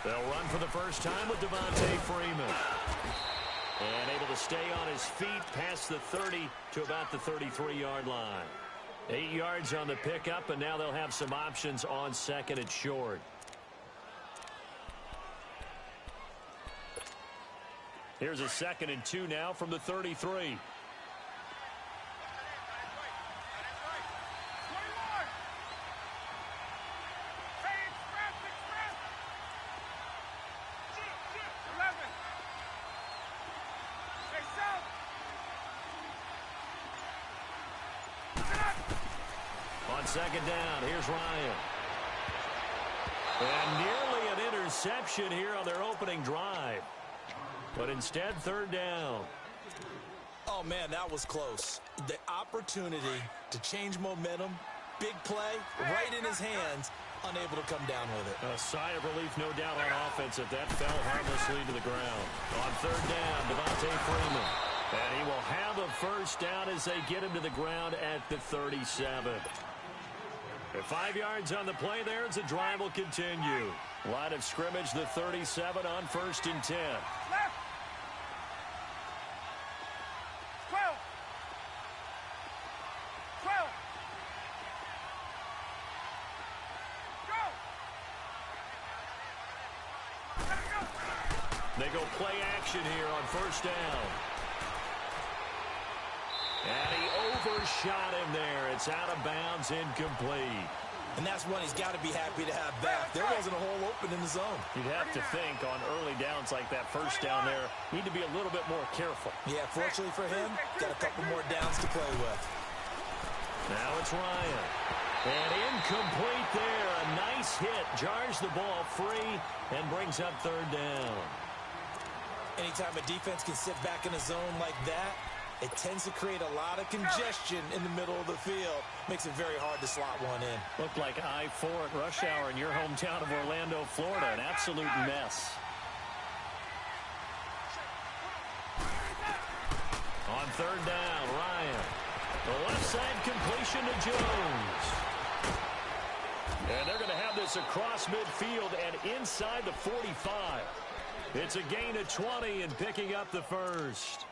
They'll run for the first time with Devontae Freeman. And able to stay on his feet past the 30 to about the 33-yard line. 8 yards on the pickup, and now they'll have some options on second and short. Here's a 2nd and 2 now from the 33. On 2nd down, here's Ryan. And nearly an interception here on their opening drive. But instead, 3rd down. Oh, man, that was close. The opportunity to change momentum, big play, right in his hands, unable to come down with it. A sigh of relief, no doubt, on offense if that fell harmlessly to the ground. On 3rd down, Devontae Freeman. And he will have a first down as they get him to the ground at the 37. At 5 yards on the play there as the drive will continue. Line of scrimmage, the 37 on 1st and 10. Left. 12. 12. Go. They go play action here on 1st down. And he overshot him there. It's out of bounds, incomplete. And that's one he's got to be happy to have back. There wasn't a hole open in the zone. You'd have to think on early downs like that 1st down there, need to be a little bit more careful. Yeah, fortunately for him, got a couple more downs to play with. Now it's Ryan. And incomplete there. A nice hit. Jars the ball free and brings up 3rd down. Anytime a defense can sit back in a zone like that, it tends to create a lot of congestion in the middle of the field. Makes it very hard to slot one in. Looked like I-4 at rush hour in your hometown of Orlando, Florida. An absolute mess. On 3rd down, Ryan. The left side completion to Jones. And they're going to have this across midfield and inside the 45. It's a gain of 20 and picking up the first.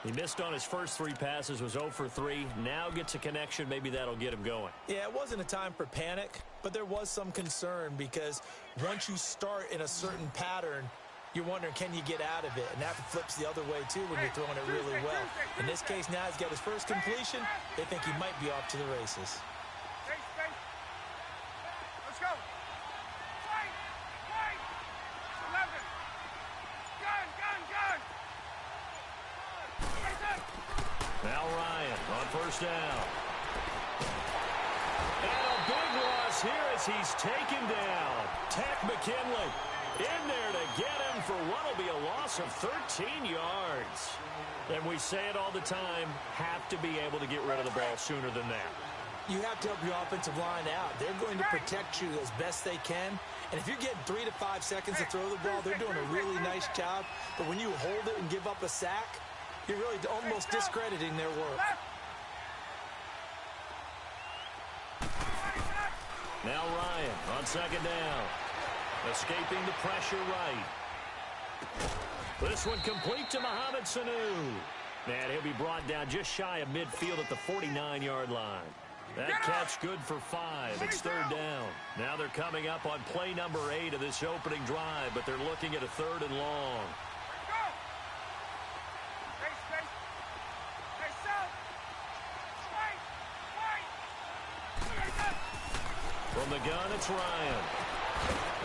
He missed on his first 3 passes, was 0 for 3. Now gets a connection. Maybe that'll get him going. Yeah, it wasn't a time for panic, but there was some concern because once you start in a certain pattern, you're wondering, can you get out of it? And that flips the other way, too, when you're throwing it really well. In this case, now he's got his first completion. They think he might be off to the races. Let's go. Fight. Fight. 11. Gun. Now Ryan on 1st down. And a big loss here as he's taken down. Tack McKinley in there to get him for what will be a loss of 13 yards. And we say it all the time, have to be able to get rid of the ball sooner than that. You have to help your offensive line out. They're going to protect you as best they can. And if you're getting 3 to 5 seconds to throw the ball, they're doing a really nice job. But when you hold it and give up a sack, you're really almost discrediting their work. Now Ryan on 2nd down. Escaping the pressure right. This one complete to Mohamed Sanu. And he'll be brought down just shy of midfield at the 49-yard line. That catch good for 5. It's 3rd down. Now they're coming up on play number 8 of this opening drive, but they're looking at a 3rd and long. From the gun, it's Ryan.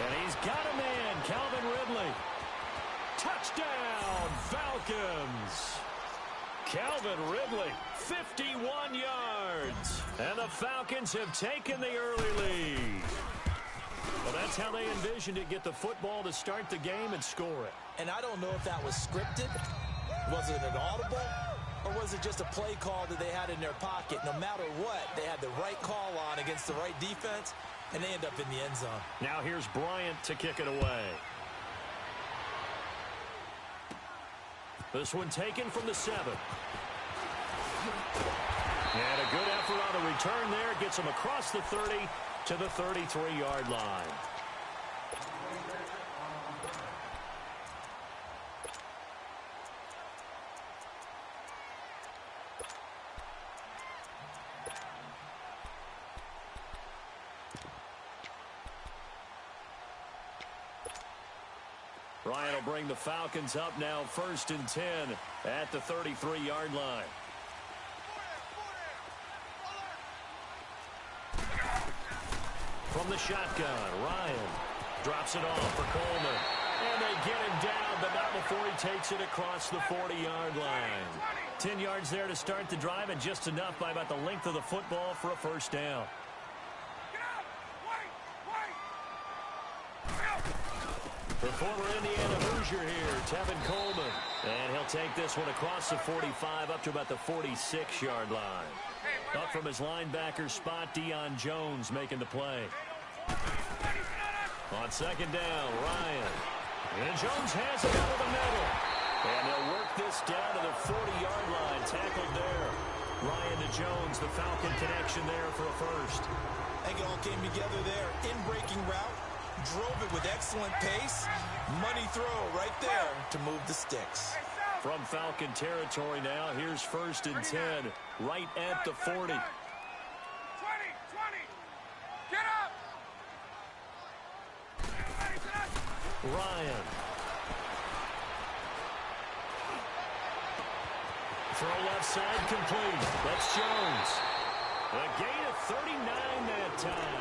And he's got a man, Calvin Ridley. Touchdown, Falcons. Calvin Ridley, 51 yards. And the Falcons have taken the early lead. Well, that's how they envisioned it, get the football to start the game and score it. And I don't know if that was scripted. Was it an audible? Or was it just a play call that they had in their pocket? No matter what, they had the right call on against the right defense, and they end up in the end zone. Now here's Bryant to kick it away. This one taken from the 7. And a good effort on the return there. Gets him across the 30 to the 33-yard line. Ryan will bring the Falcons up now 1st and 10 at the 33-yard line. From the shotgun, Ryan drops it off for Coleman. And they get him down, but not before he takes it across the 40-yard line. 10 yards there to start the drive, and just enough by about the length of the football for a first down. The former Indiana Hoosier here, Tevin Coleman. And he'll take this one across the 45 up to about the 46-yard line. Up from his linebacker spot, Deion Jones making the play. On 2nd down, Ryan. And Jones has it over the middle. And they'll work this down to the 40-yard line. Tackled there. Ryan to Jones, the Falcon connection there for a first. I think it all came together there. In-breaking route. Drove it with excellent pace. Money throw right there to move the sticks. From Falcon territory now, here's 1st and 10, right at the 40. 20, 20. Get up! Ryan. Throw left side complete. That's Jones. A gain of 39 that time.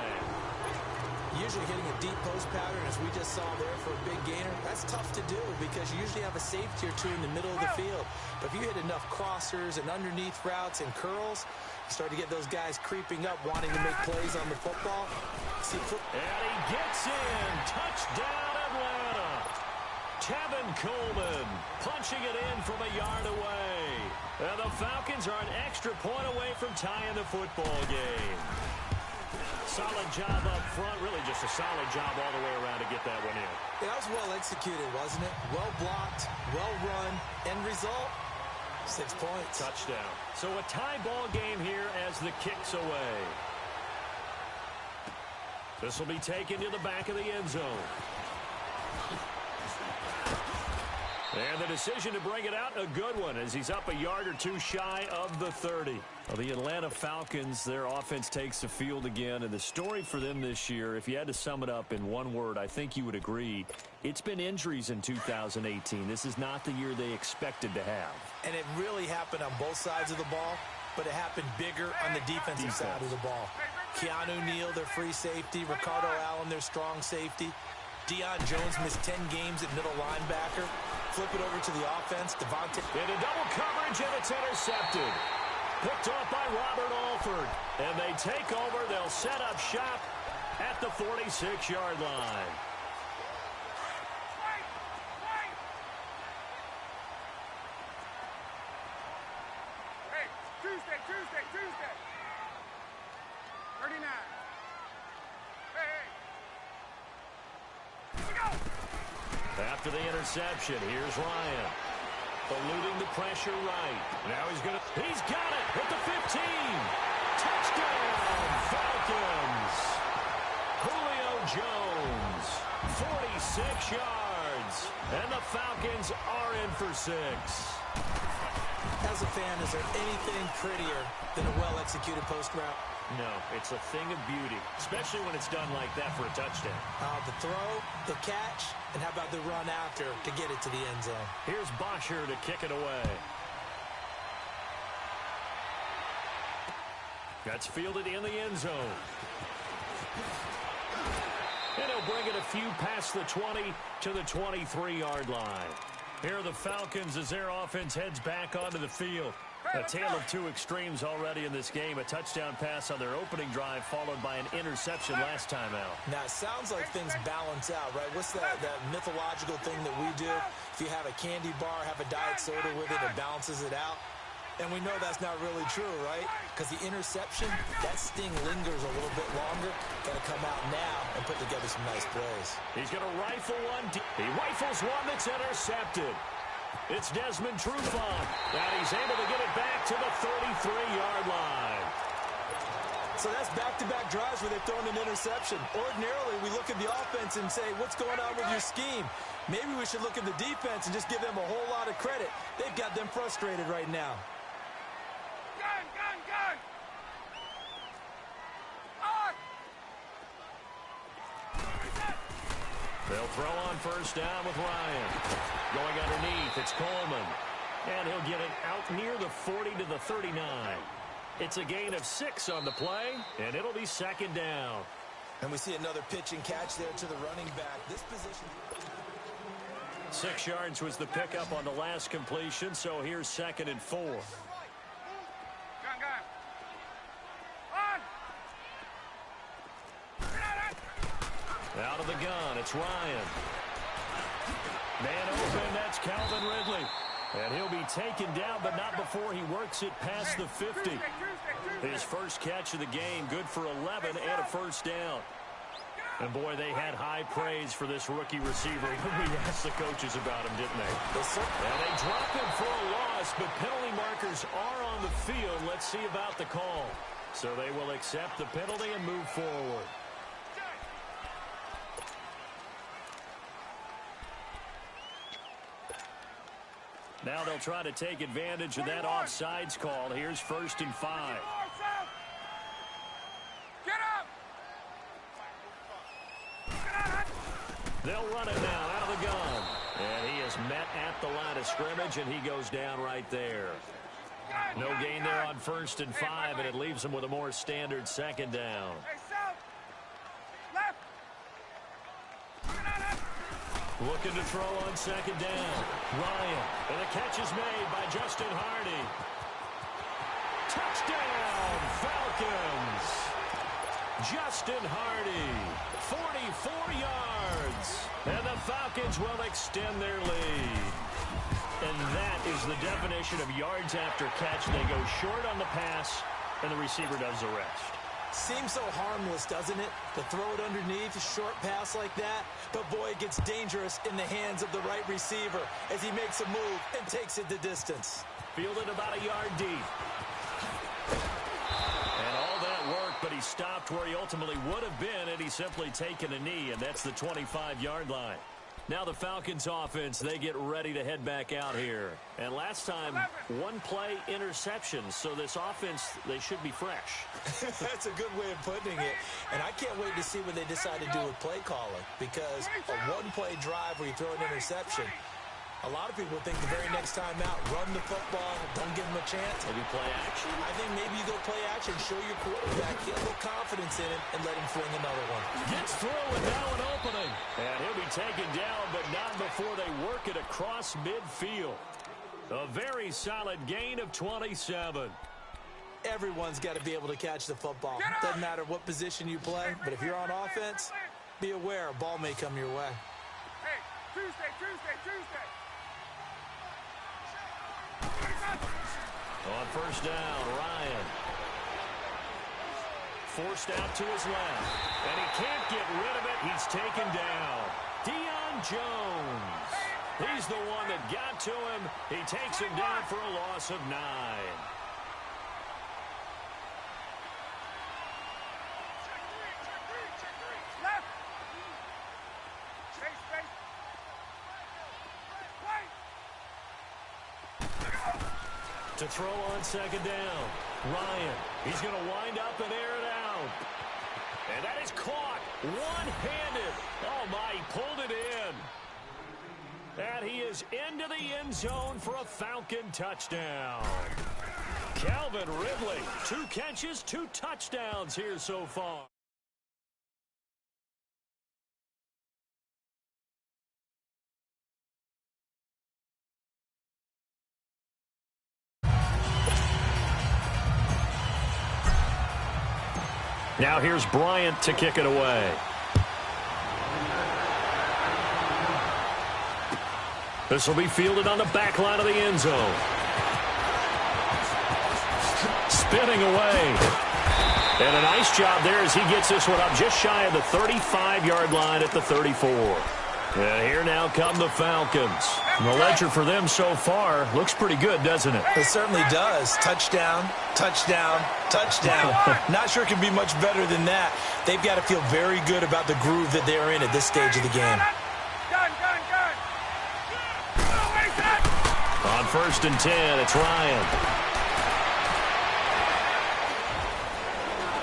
Usually hitting a deep post pattern, as we just saw there for a big gainer, that's tough to do because you usually have a safety or two in the middle of the field. But if you hit enough crossers and underneath routes and curls, you start to get those guys creeping up, wanting to make plays on the football. And he gets in. Touchdown, Atlanta. Tevin Coleman punching it in from a yard away. And the Falcons are an extra point away from tying the football game. Solid job up front, really just a solid job all the way around to get that one in. Yeah, that was well executed, wasn't it? Well blocked, well run, end result, 6 points. Touchdown. So a tie ball game here as the kick's away. This will be taken to the back of the end zone. And the decision to bring it out, a good one, as he's up a yard or two shy of the 30. Well, the Atlanta Falcons, their offense takes the field again, and the story for them this year, if you had to sum it up in one word, I think you would agree, it's been injuries in 2018. This is not the year they expected to have. And it really happened on both sides of the ball, but it happened bigger on the defensive side of the ball. Keanu Neal, their free safety. Ricardo Allen, their strong safety. Deion Jones missed 10 games at middle linebacker. Flip it over to the offense. Devontae. Into double coverage, and it's intercepted. Picked off by Robert Alford. And they take over. They'll set up shop at the 46-yard line. Hey, Tuesday. 39. Hey. Let's go. After the interception, here's Ryan. Eluding the pressure right. Now he's got it at the 15. Touchdown, Falcons. Julio Jones, 46 yards. And the Falcons are in for 6. As a fan, is there anything prettier than a well-executed post route? No, it's a thing of beauty, especially when it's done like that for a touchdown. The throw, the catch, and how about the run after to get it to the end zone? Here's Bosher to kick it away. That's fielded in the end zone. And he'll bring it a few past the 20 to the 23-yard line. Here are the Falcons as their offense heads back onto the field. A tale of two extremes already in this game. A touchdown pass on their opening drive followed by an interception last time out. Now, it sounds like things balance out, right? What's that mythological thing that we do? If you have a candy bar, have a diet soda with it, it balances it out. And we know that's not really true, right? Because the interception, that sting lingers a little bit longer. Got to come out now and put together some nice plays. He's going to rifle one. He rifles one that's intercepted. It's Desmond Trufant, and he's able to get it back to the 33-yard line. So that's back-to-back drives where they've thrown an interception. Ordinarily, we look at the offense and say, what's going on with your scheme? Maybe we should look at the defense and just give them a whole lot of credit. They've got them frustrated right now. Gun! On! They'll throw on first down with Ryan. Going underneath, it's Coleman. And he'll get it out near the 40 to the 39. It's a gain of 6 on the play, and it'll be second down. And we see another pitch and catch there to the running back. This position... 6 yards was the pickup on the last completion, so here's 2nd and 4. Gun. On! Out of the gun, it's Ryan. Man open, that's Calvin Ridley. And he'll be taken down, but not before he works it past the 50. His first catch of the game, good for 11 and a first down. And, boy, they had high praise for this rookie receiver when we asked the coaches about him, didn't they? And they dropped him for a loss, but penalty markers are on the field. Let's see about the call. So they will accept the penalty and move forward. Now they'll try to take advantage of that offsides call. Here's 1st and 5. Get up! They'll run it now out of the gun. And he is met at the line of scrimmage, and he goes down right there. No gain there on 1st and 5, and it leaves him with a more standard 2nd down. Hey, south! Left! Looking to throw on 2nd down. Ryan, and the catch is made by Justin Hardy. Touchdown, Falcons! Justin Hardy, 44 yards. And the Falcons will extend their lead. And that is the definition of yards after catch. They go short on the pass, and the receiver does the rest. Seems so harmless, doesn't it? To throw it underneath, a short pass like that. But, boy, it gets dangerous in the hands of the right receiver as he makes a move and takes it the distance. Fielded about a yard deep. And all that work, but he stopped where he ultimately would have been, and he's simply taken a knee, and that's the 25-yard line. Now the Falcons offense, they get ready to head back out here. And last time, 1-play interception. So this offense, they should be fresh. That's a good way of putting it. And I can't wait to see what they decide to do with play calling. Because a 1-play drive where you throw an interception, a lot of people think the very next time out, run the football, don't give him a chance. Maybe play action? I think maybe you go play action, show your quarterback, get a little confidence in him, and let him fling another one. Gets through and now an opening. And he'll be taken down, but not before they work it across midfield. A very solid gain of 27. Everyone's got to be able to catch the football. Doesn't matter what position you play, but if you're on offense, be aware a ball may come your way. Hey, Tuesday! On first down, Ryan. Forced out to his left. And he can't get rid of it. He's taken down. Deion Jones. He's the one that got to him. He takes him down for a loss of 9. Left! Chase, To throw on 2nd down. Ryan, he's going to wind up and air it out. And that is caught one-handed. Oh, my, he pulled it in. And he is into the end zone for a Falcon touchdown. Calvin Ridley, 2 catches, 2 touchdowns here so far. Now here's Bryant to kick it away. This will be fielded on the back line of the end zone. Spinning away. And a nice job there as he gets this one up just shy of the 35-yard line at the 34. And here now come the Falcons. And the ledger for them so far looks pretty good, doesn't it? It certainly does. Touchdown, touchdown, touchdown. Not sure it can be much better than that. They've got to feel very good about the groove that they're in at this stage of the game. Gun! On 1st and 10, it's Ryan.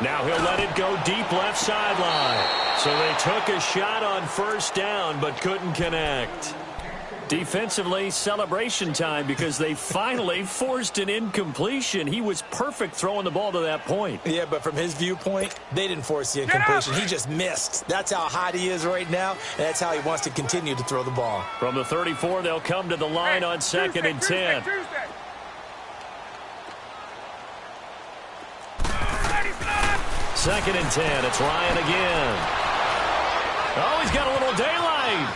Now he'll let it go deep left sideline. So they took a shot on first down but couldn't connect. Defensively, celebration time because they finally forced an incompletion. He was perfect throwing the ball to that point. Yeah, but from his viewpoint, they didn't force the incompletion. He just missed. That's how hot he is right now, and that's how he wants to continue to throw the ball. From the 34, they'll come to the line on second and 10. Second and 10. It's Ryan again. Oh, he's got a little daylight.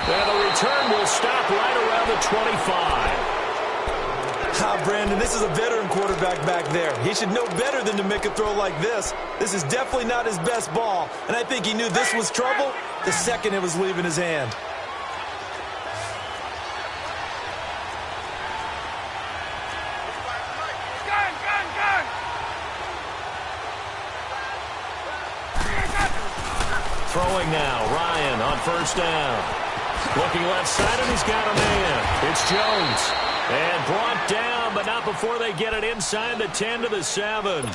And the return will stop right around the 25. Brandon, this is a veteran quarterback back there. He should know better than to make a throw like this. This is definitely not his best ball, and I think he knew this was trouble the second it was leaving his hand. Throwing now, Ryan on first down. Looking left side, and he's got a man. It's Jones. And brought down, but not before they get it inside the 10 to the 7.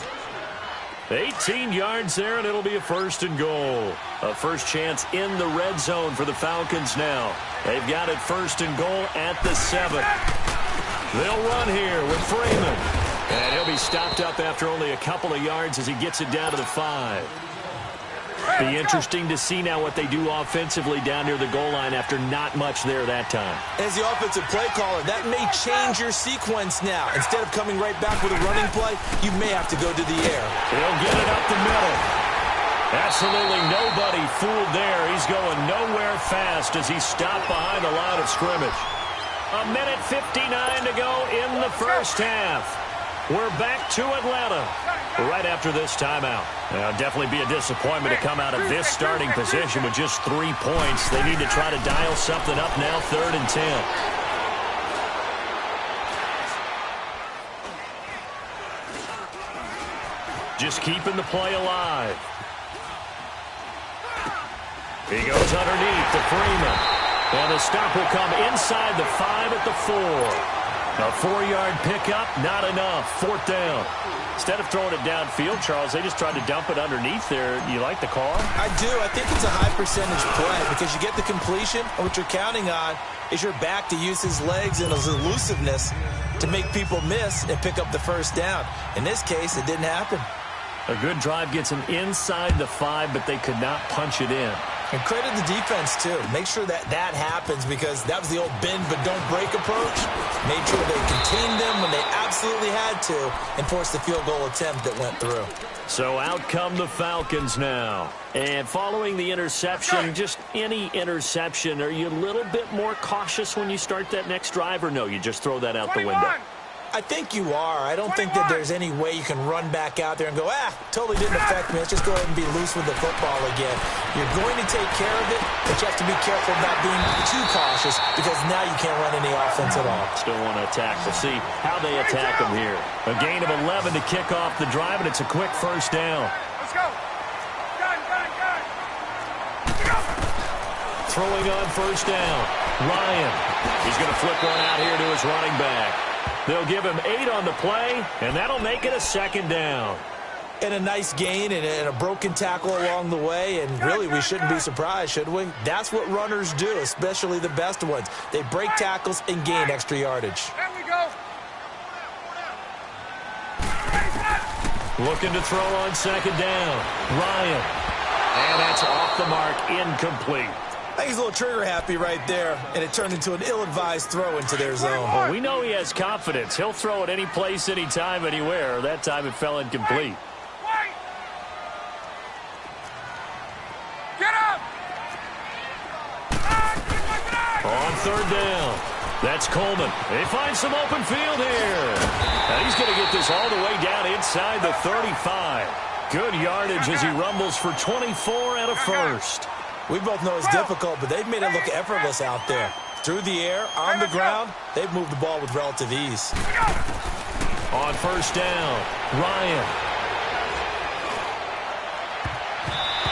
18 yards there, and it'll be a first and goal. A first chance in the red zone for the Falcons now. They've got it first and goal at the 7. They'll run here with Freeman. And he'll be stopped up after only a couple of yards as he gets it down to the 5. Be interesting to see now what they do offensively down near the goal line after not much there that time. As the offensive play caller, that may change your sequence now. Instead of coming right back with a running play, you may have to go to the air. He'll get it up the middle. Absolutely nobody fooled there. He's going nowhere fast as he's stopped behind the line of scrimmage. 1:59 to go in the first half. We're back to Atlanta right after this timeout. Now, definitely be a disappointment to come out of this starting position with just 3 points. They need to try to dial something up now, 3rd and 10. Just keeping the play alive. He goes underneath to Freeman. And the stop will come inside the 5 at the 4. A 4-yard pickup, not enough. 4th down. Instead of throwing it downfield, Charles, they just tried to dump it underneath there. You like the call? I do. I think it's a high percentage play because you get the completion, and what you're counting on is your back to use his legs and his elusiveness to make people miss and pick up the first down. In this case, it didn't happen. A good drive gets them inside the 5, but they could not punch it in. And credit the defense, too. Make sure that that happens because that was the old bend but don't break approach. Made sure they contained them when they absolutely had to and forced the field goal attempt that went through. So out come the Falcons now. And following the interception, just any interception, are you a little bit more cautious when you start that next drive, or no, you just throw that out the window? I think you are. I don't think that there's any way you can run back out there and go, totally didn't affect me. Let's just go ahead and be loose with the football again. You're going to take care of it, but you have to be careful about being too cautious because now you can't run any offense at all. Still want to attack. We'll see how they attack them here. A gain of 11 to kick off the drive, and it's a quick first down. Let's go. Gun. Throwing on first down. Ryan. He's going to flip one out here to his running back. They'll give him 8 on the play, and that'll make it a 2nd down. And a nice gain and a broken tackle along the way, and really we shouldn't be surprised, should we? That's what runners do, especially the best ones. They break tackles and gain extra yardage. There we go. Looking to throw on 2nd down. Ryan. And that's off the mark, incomplete. I think he's a little trigger happy right there, and it turned into an ill-advised throw into their zone. Well, we know he has confidence. He'll throw it any place, anytime, anywhere. That time it fell incomplete. Get up! On 3rd down. That's Coleman. They find some open field here. Now he's going to get this all the way down inside the 35. Good yardage as he rumbles for 24 and a first. We both know it's difficult, but they've made it look effortless out there. Through the air, on the ground, they've moved the ball with relative ease. On 1st down, Ryan.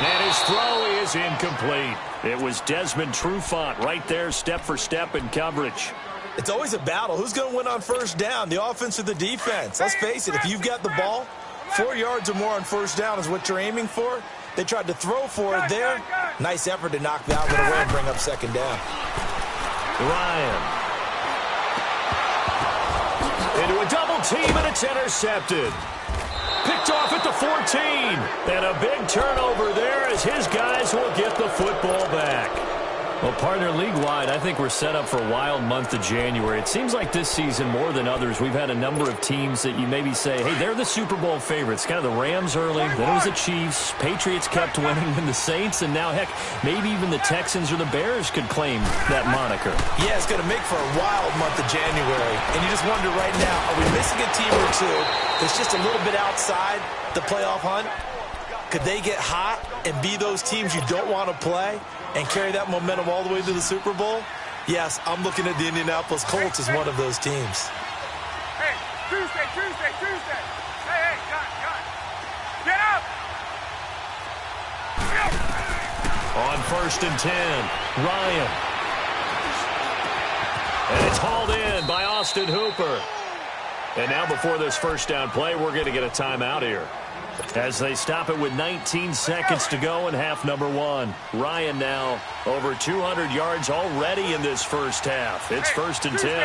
And his throw is incomplete. It was Desmond Trufant right there, step for step in coverage. It's always a battle. Who's going to win on 1st down, the offense or the defense? Let's face it, if you've got the ball, 4 yards or more on 1st down is what you're aiming for. They tried to throw for it there. Nice effort to knock that one away and bring up second down. Ryan. Into a double team, and it's intercepted. Picked off at the 14. And a big turnover there as his guys will get the football back. Well, partner, league-wide, I think we're set up for a wild month of January. It seems like this season, more than others, we've had a number of teams that you maybe say, hey, they're the Super Bowl favorites. Kind of the Rams early, then it was the Chiefs. Patriots kept winning, then the Saints, and now, heck, maybe even the Texans or the Bears could claim that moniker. Yeah, it's going to make for a wild month of January. And you just wonder right now, are we missing a team or two that's just a little bit outside the playoff hunt? Could they get hot and be those teams you don't want to play and carry that momentum all the way to the Super Bowl? Yes, I'm looking at the Indianapolis Colts as one of those teams. Hey, Tuesday. Hey, gun. Get up! On 1st and 10, Ryan. And it's hauled in by Austin Hooper. And now before this first down play, we're going to get a timeout here, as they stop it with 19 seconds to go in half number 1. Ryan now over 200 yards already in this first half. It's 1st and 10. Tuesday.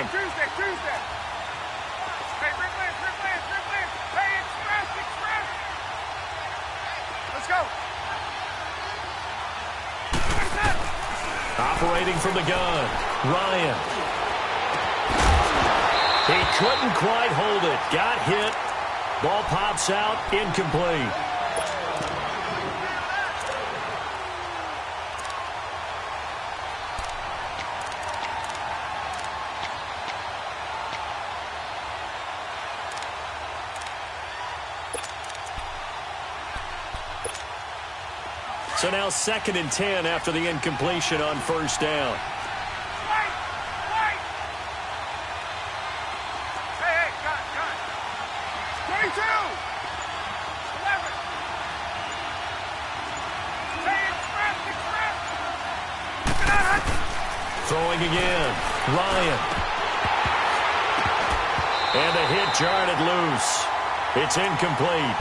Hey, Rick Lance. Hey, express. Let's go. Operating from the gun, Ryan. He couldn't quite hold it. Got hit. Ball pops out, incomplete. So now 2nd and 10 after the incompletion on first down. Throwing again, Ryan. And the hit jarred it loose. It's incomplete.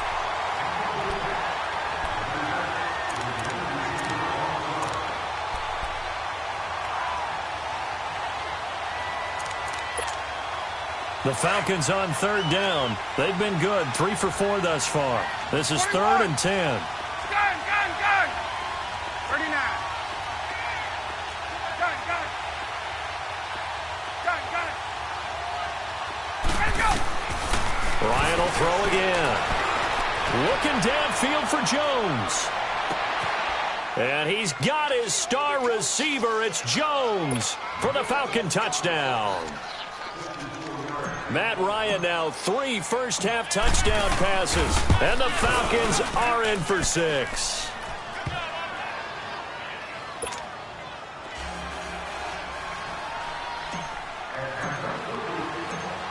The Falcons on 3rd down. They've been good, 3 for 4 thus far. This is 3rd and 10. Gun. 39. Ryan will throw again. Looking downfield for Jones. And he's got his star receiver. It's Jones for the Falcon touchdown. Matt Ryan now 3 first-half touchdown passes. And the Falcons are in for 6.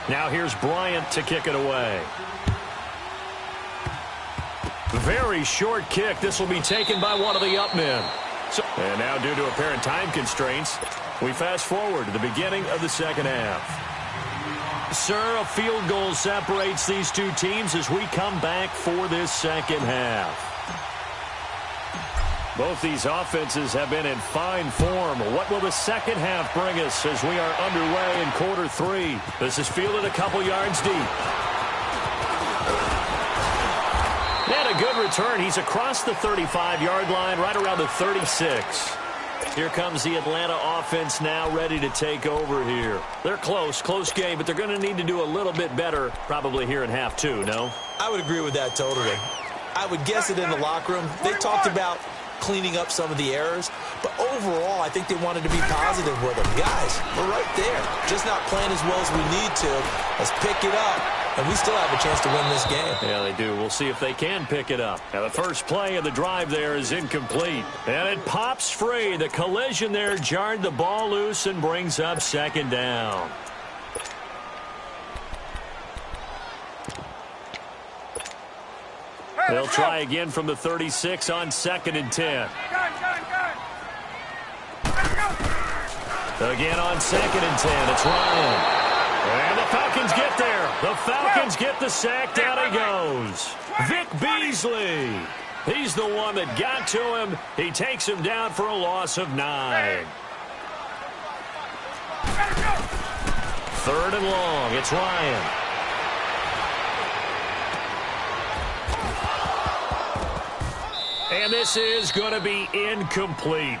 Now here's Bryant to kick it away. Very short kick. This will be taken by one of the up men. And now, due to apparent time constraints, we fast forward to the beginning of the second half. Sir, a field goal separates these two teams as we come back for this second half. Both these offenses have been in fine form. What will the second half bring us as we are underway in quarter 3? This is fielded a couple yards deep. And a good return. He's across the 35-yard line, right around the 36. Here comes the Atlanta offense now ready to take over here. They're close game, but they're going to need to do a little bit better probably here in half 2, no? I would agree with that totally. I would guess it in the locker room. They talked about cleaning up some of the errors, but overall, I think they wanted to be positive with them. Guys, we're right there. Just not playing as well as we need to. Let's pick it up, and we still have a chance to win this game. Yeah, they do. We'll see if they can pick it up. Now, the first play of the drive there is incomplete, and it pops free. The collision there jarred the ball loose and brings up second down. They'll try again from the 36 on 2nd and 10. Again on 2nd and 10. It's Ryan. And the Falcons get there. The Falcons get the sack. Down he goes. Vic Beasley. He's the one that got to him. He takes him down for a loss of 9. Third and long. It's Ryan. And this is going to be incomplete.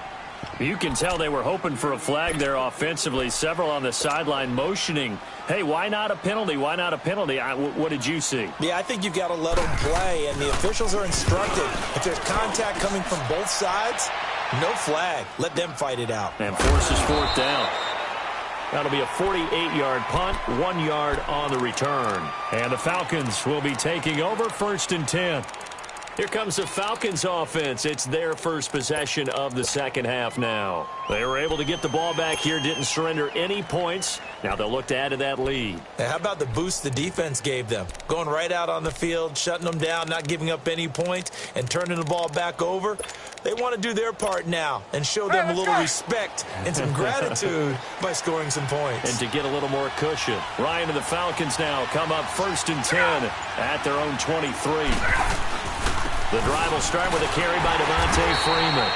You can tell they were hoping for a flag there offensively. Several on the sideline motioning, hey, why not a penalty? Why not a penalty? What did you see? Yeah, I think you've got to let them play, and the officials are instructed. If there's contact coming from both sides, no flag. Let them fight it out. And forces fourth down. That'll be a 48-yard punt, 1 yard on the return. And the Falcons will be taking over 1st and 10. Here comes the Falcons offense. It's their first possession of the second half now. They were able to get the ball back here, didn't surrender any points. Now they'll look to add to that lead. Hey, how about the boost the defense gave them? Going right out on the field, shutting them down, not giving up any points, and turning the ball back over. They want to do their part now and show them a little respect and some gratitude by scoring some points. And to get a little more cushion. Ryan and the Falcons now come up 1st and 10 at their own 23. The drive will start with a carry by Devontae Freeman.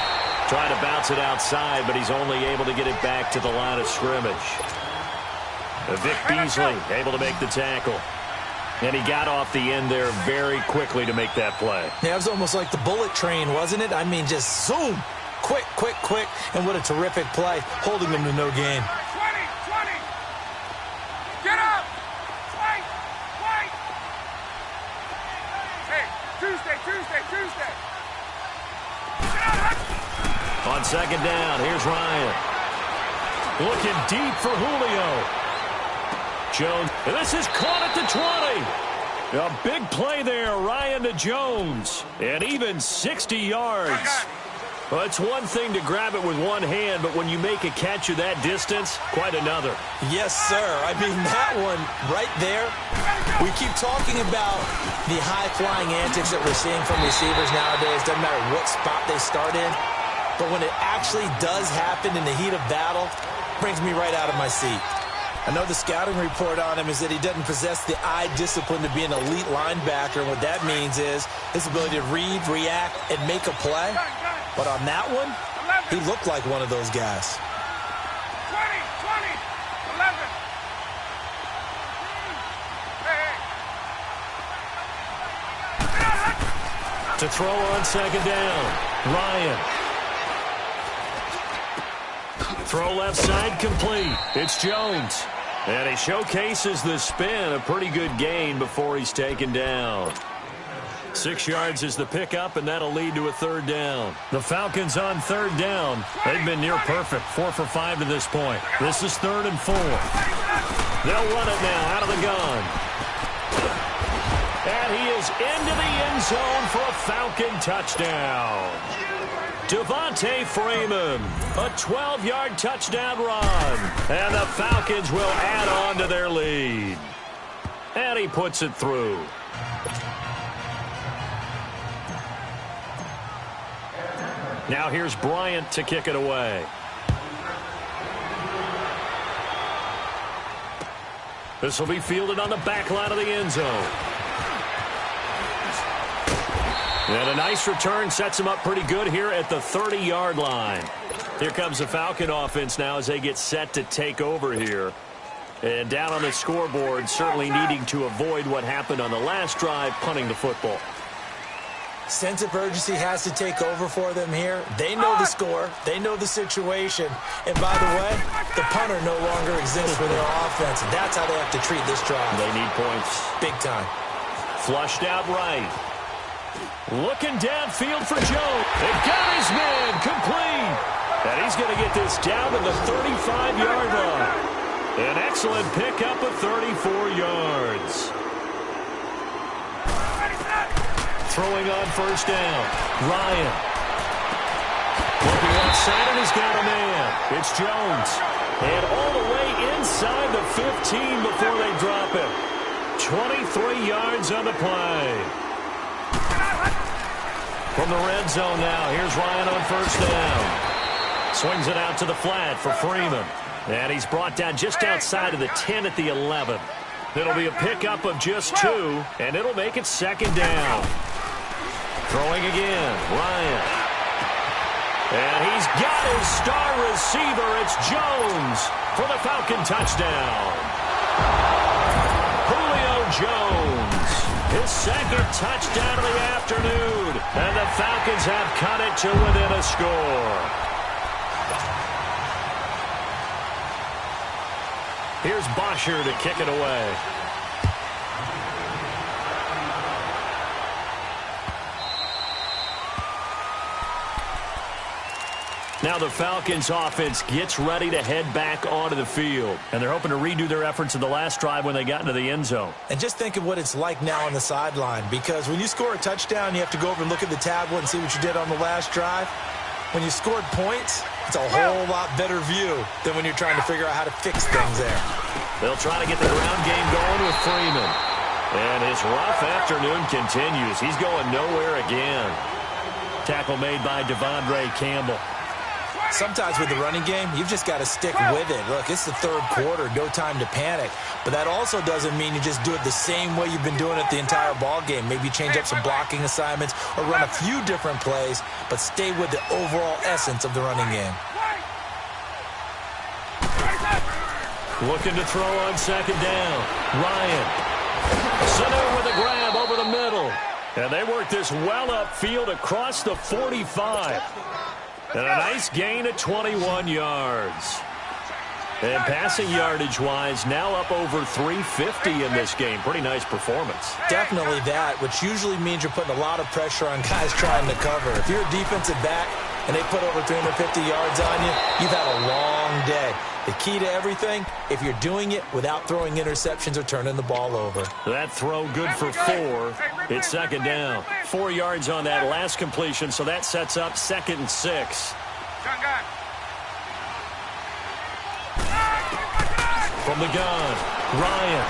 Trying to bounce it outside, but he's only able to get it back to the line of scrimmage. Vic Beasley able to make the tackle. And he got off the end there very quickly to make that play. Yeah, it was almost like the bullet train, wasn't it? I mean, just zoom. Quick, quick, quick. And what a terrific play, holding them to no gain. 20. Get up. Wait. Hey, Tuesday. On second down, here's Ryan. Looking deep for Julio. Jones, and this is caught at the 20. A big play there, Ryan to Jones. And even 60 yards. Well, it's one thing to grab it with one hand, but when you make a catch of that distance, quite another. Yes, sir. I mean, that one right there, we keep talking about the high-flying antics that we're seeing from receivers nowadays. Doesn't matter what spot they start in. But when it actually does happen in the heat of battle, it brings me right out of my seat. I know the scouting report on him is that he doesn't possess the eye discipline to be an elite linebacker. And what that means is his ability to read, react, and make a play. But on that one, he looked like one of those guys. 11. To throw on second down, Ryan. Throw left side complete. It's Jones. And he showcases the spin. A pretty good gain before he's taken down. 6 yards is the pickup, and that'll lead to a third down. The Falcons on third down. They've been near perfect, 4 for 5 to this point. This is 3rd and 4. They'll run it now out of the gun. And he is into the end zone for a Falcon touchdown. Devontae Freeman, a 12-yard touchdown run. And the Falcons will add on to their lead. And he puts it through. Now here's Bryant to kick it away. This will be fielded on the back line of the end zone. And a nice return sets him up pretty good here at the 30-yard line. Here comes the Falcon offense now as they get set to take over here. And down on the scoreboard, certainly needing to avoid what happened on the last drive, punting the football. Sense of urgency has to take over for them here. They know the score. They know the situation. And by the way, the punter no longer exists for their offense. And that's how they have to treat this drive. They need points. Big time. Flushed out right. Looking downfield for Jones. They got his man complete. And he's going to get this down to the 35-yard line. An excellent pickup of 34 yards. Throwing on first down. Ryan. Looking outside, and he's got a man. It's Jones. And all the way inside the 15 before they drop him. 23 yards on the play. From the red zone now, here's Ryan on first down. Swings it out to the flat for Freeman. And he's brought down just outside of the 10 at the 11. It'll be a pickup of just 2, and it'll make it second down. Throwing again, Ryan. And he's got his star receiver. It's Jones for the Falcon touchdown. Julio Jones, his second touchdown of the afternoon. And the Falcons have cut it to within a score. Here's Bosher to kick it away. Now the Falcons offense gets ready to head back onto the field. And they're hoping to redo their efforts in the last drive when they got into the end zone. And just think of what it's like now on the sideline. Because when you score a touchdown, you have to go over and look at the tablet and see what you did on the last drive. When you scored points, it's a whole lot better view than when you're trying to figure out how to fix things there. They'll try to get the ground game going with Freeman. And his rough afternoon continues. He's going nowhere again. Tackle made by Devondre Campbell. Sometimes with the running game, you've just got to stick with it. Look, it's the third quarter, no time to panic. But that also doesn't mean you just do it the same way you've been doing it the entire ball game. Maybe change up some blocking assignments or run a few different plays, but stay with the overall essence of the running game. Looking to throw on second down. Ryan. Sanu with a grab over the middle. And they work this well upfield across the 45. And a nice gain of 21 yards. And passing yardage-wise, now up over 350 in this game. Pretty nice performance. Definitely that, which usually means you're putting a lot of pressure on guys trying to cover. If you're a defensive back and they put over 350 yards on you, you've had a long day. The key to everything, if you're doing it without throwing interceptions or turning the ball over. That throw good for 4. It's second down. 4 yards on that last completion, so that sets up 2nd and 6. From the gun, Ryan.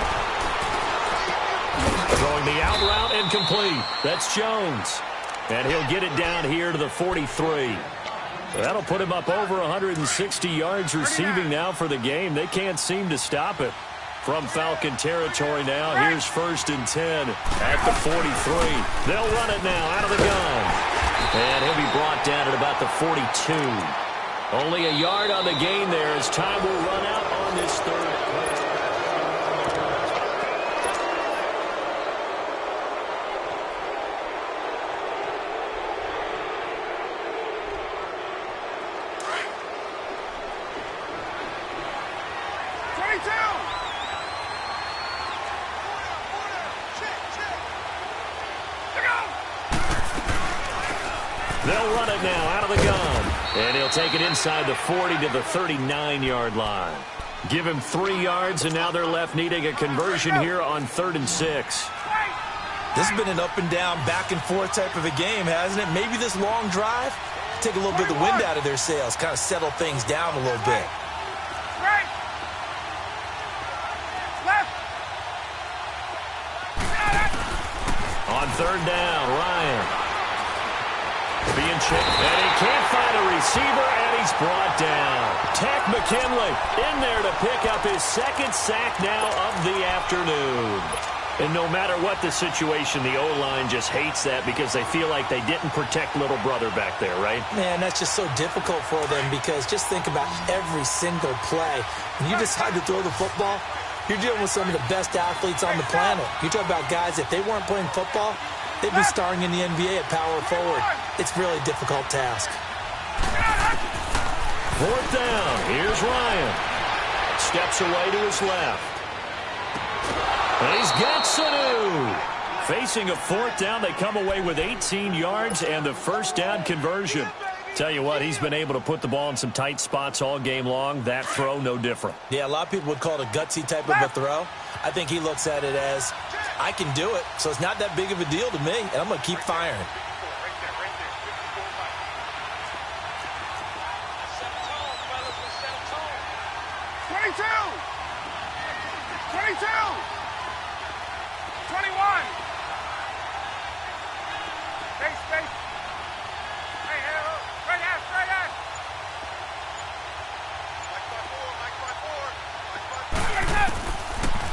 Throwing the out route incomplete. That's Jones. And he'll get it down here to the 43. That'll put him up over 160 yards receiving now for the game. They can't seem to stop it. From Falcon territory now, here's 1st and 10 at the 43. They'll run it now out of the gun. And he'll be brought down at about the 42. Only a yard on the gain there as time will run out on this third. They'll run it now out of the gun. And he'll take it inside the 40 to the 39-yard line. Give him 3 yards, and now they're left needing a conversion here on 3rd and 6. This has been an up and down, back and forth type of a game, hasn't it? Maybe this long drive, take a little bit of the wind out of their sails, kind of settle things down a little bit. On 3rd down, Ryan. Being checked, and he can't find a receiver, and he's brought down. Tack McKinley in there to pick up his 2nd sack now of the afternoon. And no matter what the situation, the O-line just hates that because they feel like they didn't protect little brother back there, right? Man, that's just so difficult for them because just think about every single play. When you decide to throw the football, you're dealing with some of the best athletes on the planet. You talk about guys, if they weren't playing football, they'd be starring in the NBA at power forward. It's a really difficult task. 4th down. Here's Ryan. Steps away to his left. And he's got Sanu. Facing a 4th down, they come away with 18 yards and the 1st down conversion. Tell you what, he's been able to put the ball in some tight spots all game long. That throw, no different. Yeah, a lot of people would call it a gutsy type of a throw. I think he looks at it as, I can do it, so it's not that big of a deal to me, and I'm going to keep firing.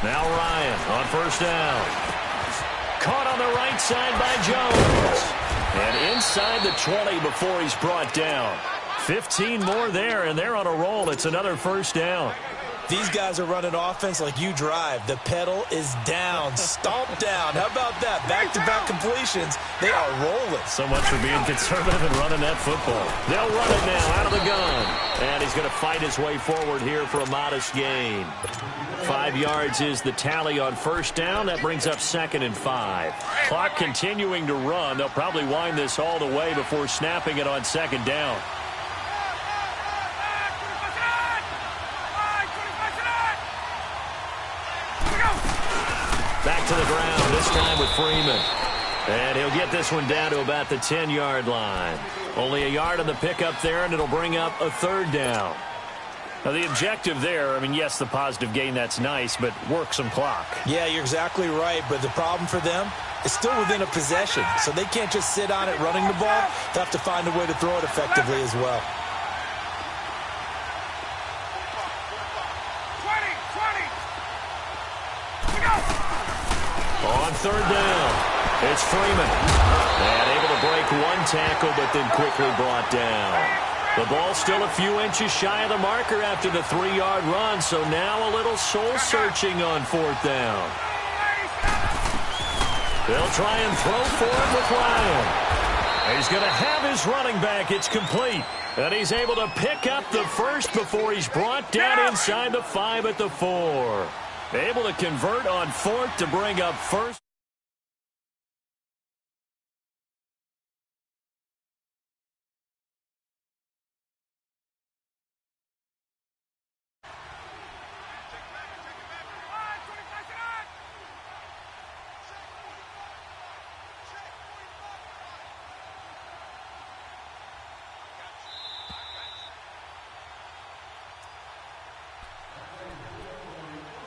Now Ryan on 1st down. Caught on the right side by Jones. And inside the 20 before he's brought down. 15 more there, and they're on a roll. It's another first down. These guys are running offense like you drive. The pedal is down, stomped down. How about that? Back-to-back completions. They are rolling. So much for being conservative and running that football. They'll run it now out of the gun. And he's going to fight his way forward here for a modest gain. 5 yards is the tally on first down. That brings up 2nd and 5. Clock continuing to run. They'll probably wind this all the way before snapping it on 2nd down. Back to the ground, this time with Freeman. And he'll get this one down to about the 10-yard line. Only a yard on the pickup there, and it'll bring up a 3rd down. Now, the objective there, I mean, yes, the positive gain, that's nice, but work some clock. Yeah, you're exactly right, but the problem for them is still within a possession, so they can't just sit on it running the ball. They have to find a way to throw it effectively as well. 3rd down, it's Freeman. And able to break one tackle, but then quickly brought down. The ball still a few inches shy of the marker after the 3-yard run, so now a little soul-searching on 4th down. They'll try and throw for it with Ryan. He's going to have his running back. It's complete. And he's able to pick up the first before he's brought down inside the 5 at the 4. Able to convert on 4th to bring up first.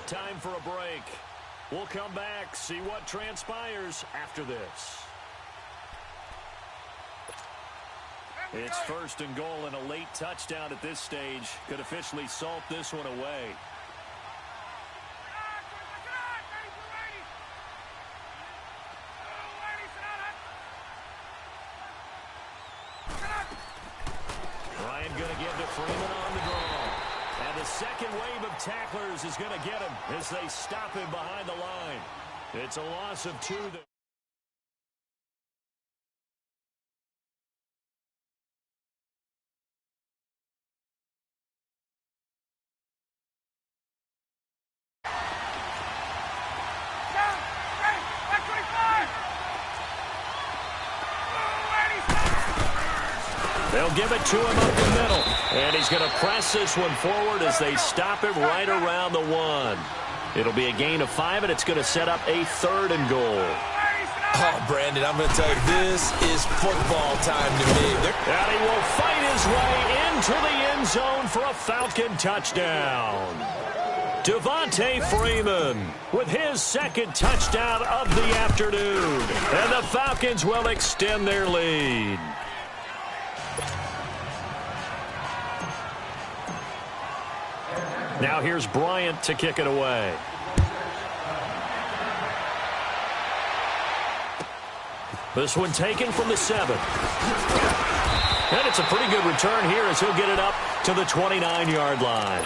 Time for a break. We'll come back, see what transpires after this. It's 1st and goal, and a late touchdown at this stage could officially salt this one away. Ryan going to give to Freeman on the draw. And the second wave of tacklers is going to get him as they stop him behind the line. It's a loss of 2. They'll give it to him up the middle. And he's going to press this one forward as they stop him right around the 1. It'll be a gain of 5, and it's going to set up a 3rd and goal. Oh, Brandon, I'm going to tell you, this is football time to me. And he will fight his way into the end zone for a Falcon touchdown. Devontae Freeman with his 2nd touchdown of the afternoon. And the Falcons will extend their lead. Now here's Bryant to kick it away. This one taken from the 7. And it's a pretty good return here as he'll get it up to the 29-yard line.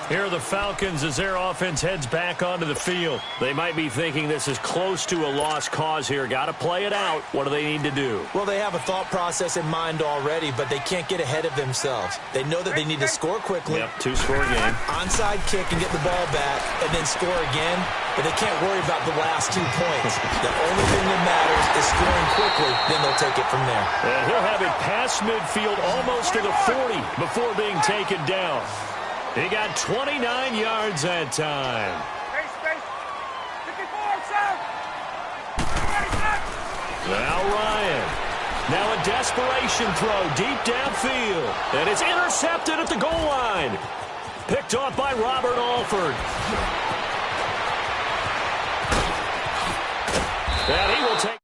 Here are the Falcons as their offense heads back onto the field. They might be thinking this is close to a lost cause here. Got to play it out. What do they need to do? Well, they have a thought process in mind already, but they can't get ahead of themselves. They know that they need to score quickly. Yep, 2-score game. Onside kick and get the ball back, and then score again. But they can't worry about the last 2 points. The only thing that matters is scoring quickly. Then they'll take it from there. And he'll have it past midfield almost to the 40 before being taken down. He got 29 yards that time. Now Ryan. Now a desperation throw deep downfield. And it's intercepted at the goal line. Picked off by Robert Alford. And he will take...